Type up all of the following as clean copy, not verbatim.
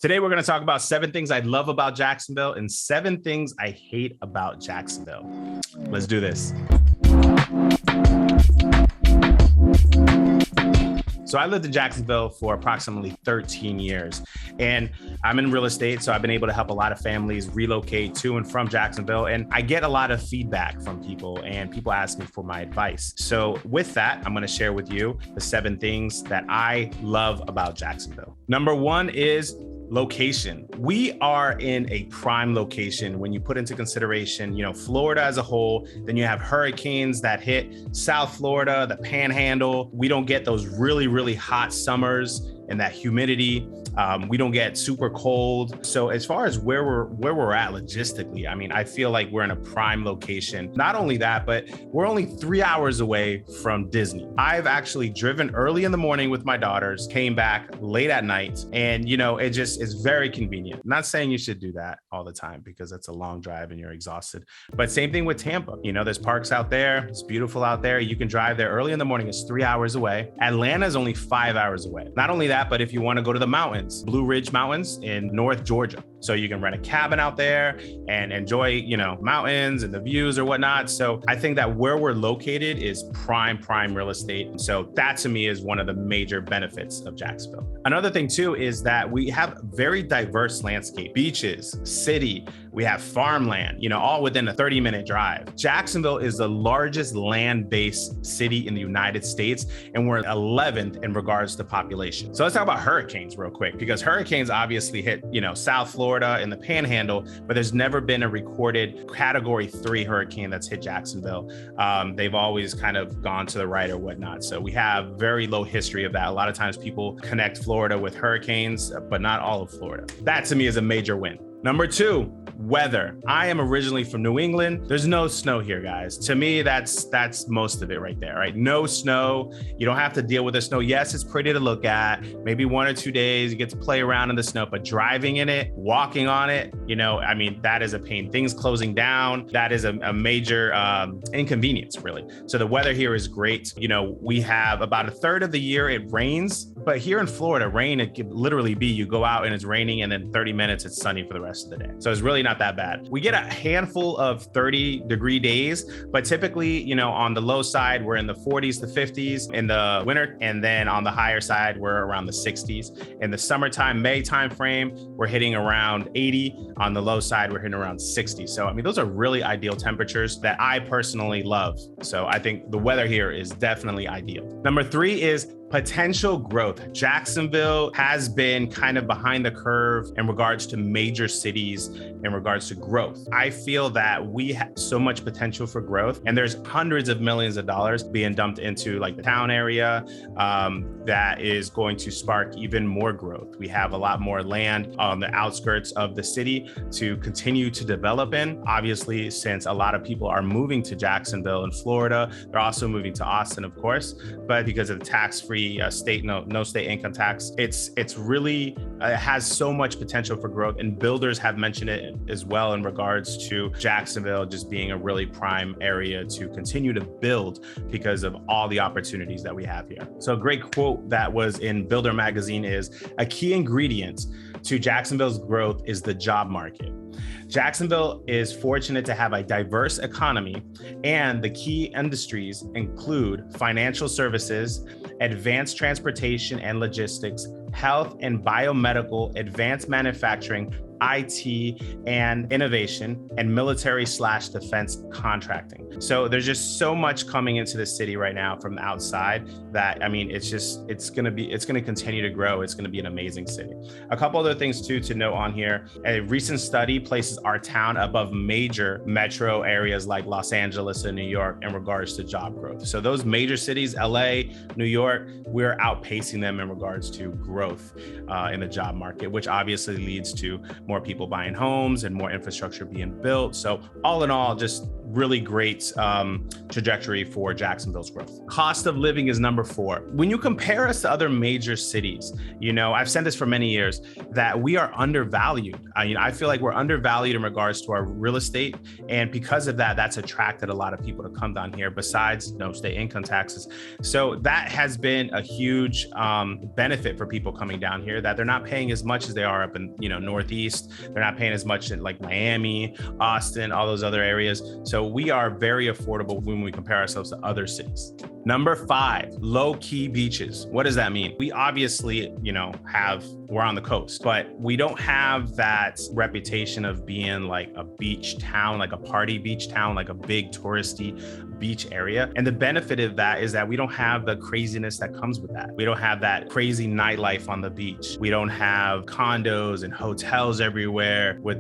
Today, we're going to talk about 7 things I love about Jacksonville and 7 things I hate about Jacksonville. Let's do this. So I lived in Jacksonville for approximately 13 years, and I'm in real estate. So I've been able to help a lot of families relocate to and from Jacksonville. And I get a lot of feedback from people, and people ask me for my advice. So with that, I'm going to share with you the 7 things that I love about Jacksonville. Number 1 is location. We are in a prime location when you put into consideration, Florida as a whole. Then you have hurricanes that hit South Florida, the Panhandle. We don't get those really, really hot summers and that humidity. We don't get super cold. So as far as where we're at logistically, I feel like we're in a prime location. Not only that, but we're only 3 hours away from Disney. I've actually driven early in the morning with my daughters, came back late at night, and it just is very convenient. I'm not saying you should do that all the time because it's a long drive and you're exhausted. But same thing with Tampa. There's parks out there. It's beautiful out there. You can drive there early in the morning. It's 3 hours away. Atlanta is only 5 hours away. Not only that, but if you want to go to the mountains, Blue Ridge Mountains in North Georgia. So you can rent a cabin out there and enjoy, mountains and the views or whatnot. So I think that where we're located is prime real estate. So that to me is one of the major benefits of Jacksonville. Another thing too is that we have very diverse landscape, beaches, city, we have farmland, all within a 30-minute drive. Jacksonville is the largest land-based city in the United States, and we're 11th in regards to population. So let's talk about hurricanes real quick, because hurricanes obviously hit, South Florida and the Panhandle, but there's never been a recorded Category 3 hurricane that's hit Jacksonville. They've always kind of gone to the right or whatnot. So we have very low history of that. A lot of times people connect Florida with hurricanes, but not all of Florida. That to me is a major win. Number 2, weather. I am originally from New England. There's no snow here, guys. To me, that's most of it right there, right? No snow. You don't have to deal with the snow. Yes, it's pretty to look at. Maybe 1 or 2 days, you get to play around in the snow, but driving in it, walking on it, that is a pain. Things closing down, that is a major inconvenience, really. So the weather here is great. We have about a third of the year it rains, but here in Florida, rain, it could literally be you go out and it's raining and then 30 minutes it's sunny for the rest of the day. So it's really not that bad. We get a handful of 30-degree days, but typically, on the low side, we're in the 40s to 50s in the winter. And then on the higher side, we're around the 60s. In the summertime, May timeframe, we're hitting around 80. On the low side, we're hitting around 60. So, those are really ideal temperatures that I personally love. So I think the weather here is definitely ideal. Number 3 is potential growth. Jacksonville has been kind of behind the curve in regards to major cities, in regards to growth. I feel that we have so much potential for growth, and there's hundreds of millions of dollars being dumped into like the town area that is going to spark even more growth. We have a lot more land on the outskirts of the city to continue to develop in. Obviously, since a lot of people are moving to Jacksonville and Florida, they're also moving to Austin, of course, but because of the tax-free state, no state income tax, it's really has so much potential for growth, and builders have mentioned it as well in regards to Jacksonville just being a really prime area to continue to build because of all the opportunities that we have here. So a great quote that was in Builder magazine is, "A key ingredient to Jacksonville's growth is the job market. Jacksonville is fortunate to have a diverse economy, and the key industries include financial services, advanced transportation and logistics, health and biomedical, advanced manufacturing, IT and innovation, and military/defense contracting." So there's just so much coming into the city right now from the outside that, it's going to continue to grow. It's going to be an amazing city. A couple other things too to note on here. A recent study places our town above major metro areas like Los Angeles and New York in regards to job growth. So those major cities, LA, New York, we're outpacing them in regards to growth in the job market, which obviously leads to more people buying homes and more infrastructure being built. So all in all, just really great trajectory for Jacksonville's growth. Cost of living is number 4. When you compare us to other major cities, I've said this for many years, that we are undervalued. I feel like we're undervalued in regards to our real estate. And because of that, that's attracted a lot of people to come down here besides no state income taxes. So that has been a huge benefit for people coming down here, that they're not paying as much as they are up in, Northeast. They're not paying as much in like Miami, Austin, all those other areas. So we are very affordable when we compare ourselves to other cities. Number 5, low-key beaches. What does that mean? We obviously, we're on the coast, but we don't have that reputation of being like a beach town, like a party beach town, like a big touristy beach area. And the benefit of that is that we don't have the craziness that comes with that. We don't have that crazy nightlife on the beach. We don't have condos and hotels everywhere with,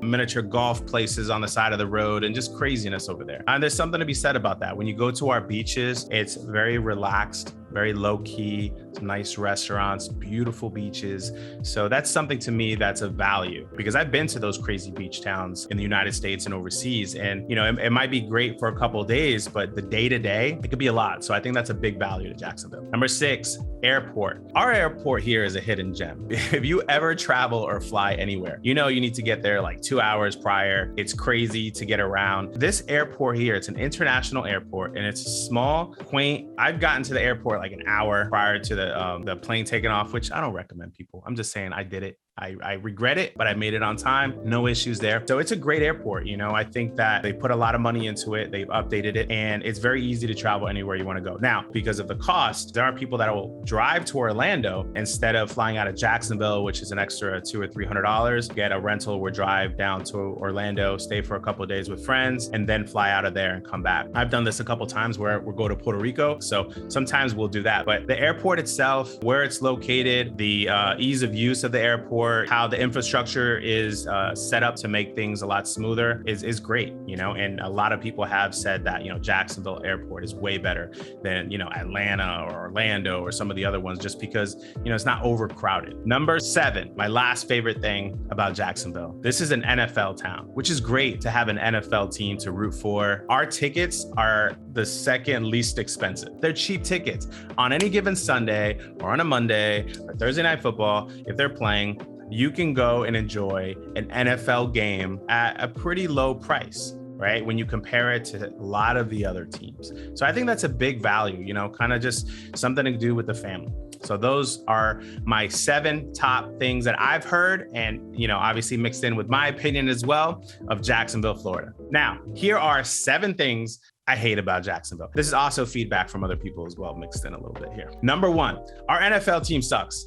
miniature golf places on the side of the road and just craziness over there. And there's something to be said about that. When you go to our beaches, it's very relaxed, very low key, some nice restaurants, beautiful beaches. So that's something to me that's of value, because I've been to those crazy beach towns in the United States and overseas. And, it might be great for a couple of days, but the day to day, it could be a lot. So I think that's a big value to Jacksonville. Number 6, airport. Our airport here is a hidden gem. If you ever travel or fly anywhere, you need to get there like 2 hours prior. It's crazy to get around. This airport here, it's an international airport, and it's small, quaint. I've gotten to the airport like an hour prior to the plane taking off, which I don't recommend people. I'm just saying I did it. I regret it, but I made it on time. No issues there. So it's a great airport. I think that they put a lot of money into it. They've updated it, and it's very easy to travel anywhere you want to go. Now, because of the cost, there are people that will drive to Orlando instead of flying out of Jacksonville, which is an extra $200 or $300, get a rental or drive down to Orlando, stay for a couple of days with friends, and then fly out of there and come back. I've done this a couple of times where we'll go to Puerto Rico. So sometimes we'll do that. But the airport itself, where it's located, the ease of use of the airport, how the infrastructure is set up to make things a lot smoother is great, and a lot of people have said that, Jacksonville Airport is way better than, Atlanta or Orlando or some of the other ones, just because, it's not overcrowded. Number 7, my last favorite thing about Jacksonville. This is an NFL town, which is great to have an NFL team to root for. Our tickets are the second least expensive. They're cheap tickets. On any given Sunday or on a Monday or Thursday night football, if they're playing, you can go and enjoy an NFL game at a pretty low price, right? When you compare it to a lot of the other teams. So I think that's a big value, kind of just something to do with the family. So those are my 7 top things that I've heard, and, obviously mixed in with my opinion as well of Jacksonville, Florida. Now, here are 7 things I hate about Jacksonville. This is also feedback from other people as well, mixed in a little bit here. Number 1, our NFL team sucks.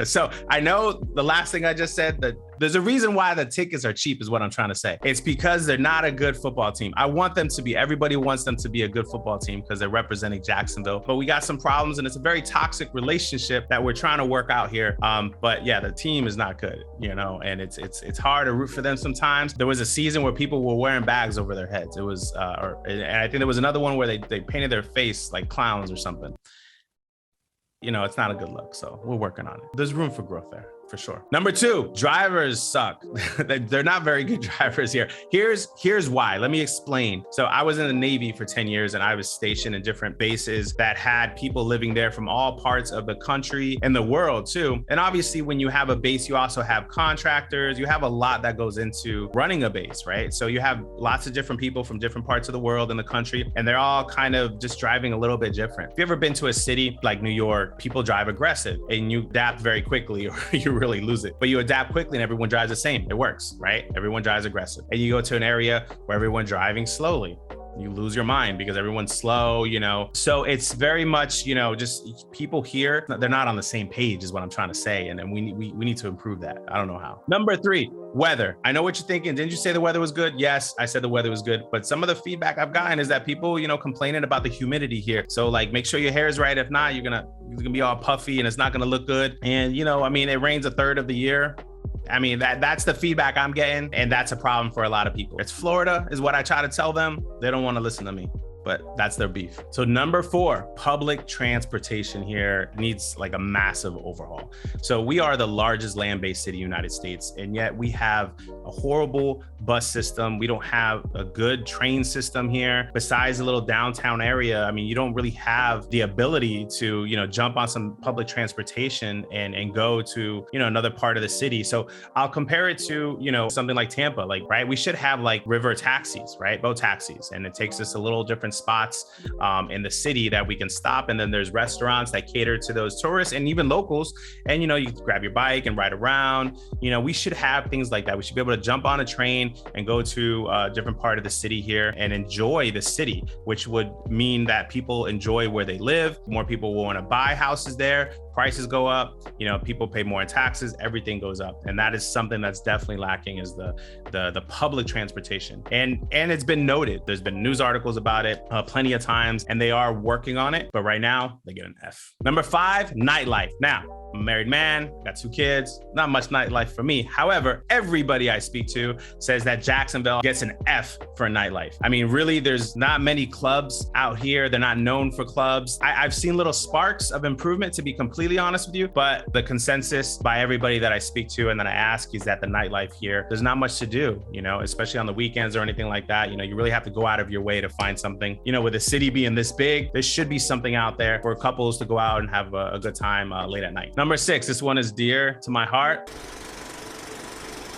So I know the last thing I just said, that there's a reason why the tickets are cheap is what I'm trying to say. It's because they're not a good football team. I want them to be, everybody wants them to be a good football team because they're representing Jacksonville, but we got some problems, and it's a very toxic relationship that we're trying to work out here. But yeah, the team is not good, and it's hard to root for them sometimes. There was a season where people were wearing bags over their heads. It was, and I think there was another one where they painted their face like clowns or something. It's not a good look. So we're working on it. There's room for growth there, for sure. Number 2, drivers suck. They're not very good drivers here. Here's why. Let me explain. So I was in the Navy for 10 years, and I was stationed in different bases that had people living there from all parts of the country and the world too. And obviously when you have a base, you also have contractors. You have a lot that goes into running a base, right? So you have lots of different people from different parts of the world and the country, and they're all kind of just driving a little bit different. If you've ever been to a city like New York, people drive aggressive, and you adapt very quickly, or you really lose it. But you adapt quickly and everyone drives the same. It works, right? Everyone drives aggressive. And you go to an area where everyone's driving slowly. You lose your mind because everyone's slow, So it's very much, just people here, they're not on the same page is what I'm trying to say. And we need to improve that. I don't know how. Number 3, weather. I know what you're thinking. Didn't you say the weather was good? Yes, I said the weather was good. But some of the feedback I've gotten is that people, complaining about the humidity here. So like, make sure your hair is right. If not, you're gonna be all puffy and it's not gonna look good. And, it rains a third of the year. That's the feedback I'm getting, and that's a problem for a lot of people. It's Florida is what I try to tell them. They don't want to listen to me. but that's their beef. So number 4, public transportation here needs like a massive overhaul. So we are the largest land-based city in the United States, and yet we have a horrible bus system. We don't have a good train system here. Besides the little downtown area, I mean, you don't really have the ability to, jump on some public transportation and go to, another part of the city. So I'll compare it to, something like Tampa, right? We should have like river taxis, right? Boat taxis. And it takes us a little different spots in the city that we can stop. And then there's restaurants that cater to those tourists and even locals. And, you grab your bike and ride around. We should have things like that. We should be able to jump on a train and go to a different part of the city here and enjoy the city, which would mean that people enjoy where they live. More people will want to buy houses there. Prices go up, people pay more in taxes, everything goes up. And that is something that's definitely lacking, is the public transportation. And it's been noted. There's been news articles about it plenty of times, and they are working on it. But right now they get an F. Number 5, nightlife. Now, I'm a married man, got 2 kids, not much nightlife for me. However, everybody I speak to says that Jacksonville gets an F for nightlife. I mean, really, there's not many clubs out here. They're not known for clubs. I've seen little sparks of improvement, to be completely honest with you, but the consensus by everybody that I speak to and that I ask is that the nightlife here, there's not much to do, especially on the weekends or anything like that. You really have to go out of your way to find something. With the city being this big, there should be something out there for couples to go out and have a good time late at night. Number 6, this one is dear to my heart.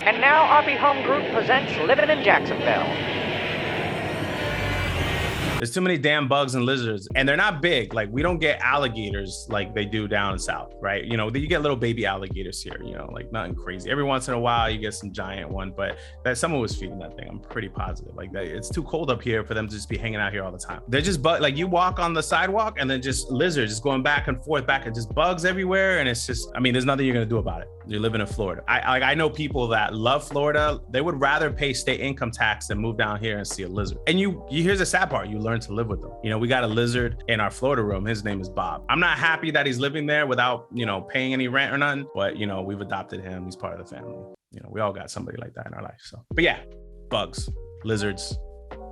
And now RP Home Group presents Living in Jacksonville. There's too many damn bugs and lizards, and they're not big. Like, we don't get alligators like they do down south, right? You get little baby alligators here, like nothing crazy. Every once in a while you get some giant one, but that someone was feeding that thing. I'm pretty positive. Like, it's too cold up here for them to just be hanging out here all the time. They're just like, you walk on the sidewalk and then just lizards just going back and forth, and just bugs everywhere. And it's just, there's nothing you're gonna do about it. You're living in Florida. I know people that love Florida. They would rather pay state income tax than move down here and see a lizard. And here's the sad part. You learn to live with them. We got a lizard in our Florida room. His name is Bob. I'm not happy that he's living there without, paying any rent or nothing, but, we've adopted him. He's part of the family. We all got somebody like that in our life. So, but yeah, bugs, lizards,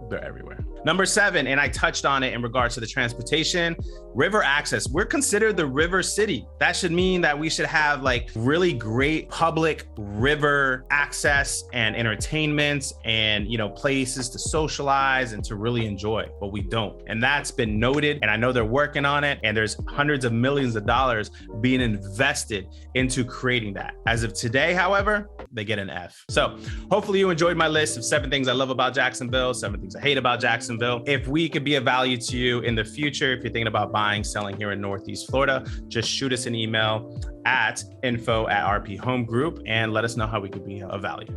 they're everywhere. Number 7, and I touched on it in regards to the transportation, river access. We're considered the river city. That should mean that we should have like really great public river access and entertainment and, places to socialize and to really enjoy, but we don't. And that's been noted, and I know they're working on it, and there's hundreds of millions of dollars being invested into creating that. As of today, however, they get an F. So hopefully you enjoyed my list of 7 things I love about Jacksonville, 7 things I hate about Jacksonville. If we could be of value to you in the future, if you're thinking about buying, selling here in Northeast Florida, just shoot us an email at info@RP Home Group and let us know how we could be of value.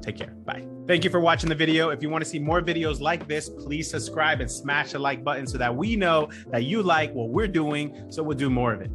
Take care. Bye. Thank you for watching the video. If you want to see more videos like this, please subscribe and smash the like button so that we know that you like what we're doing, so we'll do more of it.